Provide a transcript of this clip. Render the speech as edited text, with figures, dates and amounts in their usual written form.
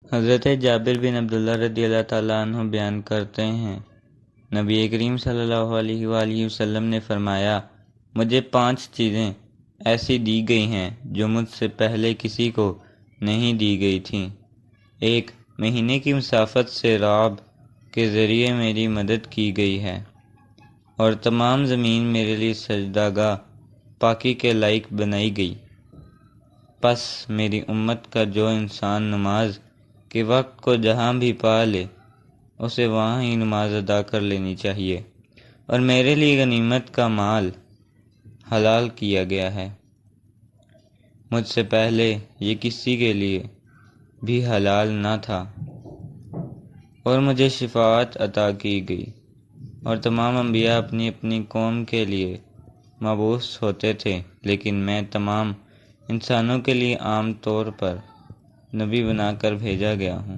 حضرت جابر بن عبداللہ رضی اللہ تعالیٰ عنہ بیان کرتے ہیں، نبی کریم صلی اللہ علیہ وآلہ وسلم نے فرمایا، مجھے 5 چیزیں ایسی دی گئی ہیں جو مجھ سے پہلے کسی کو نہیں دی گئی تھیں۔ 1، مہینے کی مسافت سے رعب کے ذریعے میری مدد کی گئی ہے، اور تمام زمین میرے لیے سجدہ گاہ پاکی کے لائق بنائی گئی۔ پس میری امت کا جو انسان نماز کے وقت کو جہاں بھی پا لے، اسے وہاں ہی نماز ادا کر لینی چاہیے، اور میرے لیے غنیمت کا مال حلال کیا گیا ہے، مجھ سے پہلے یہ کسی کے لیے بھی حلال نہ تھا، اور مجھے شفاعت عطا کی گئی، اور تمام انبیاء اپنی اپنی قوم کے لیے مبعوث ہوتے تھے، لیکن میں تمام انسانوں کے لیے عام طور پر نبی بنا کر بھیجا گیا ہوں۔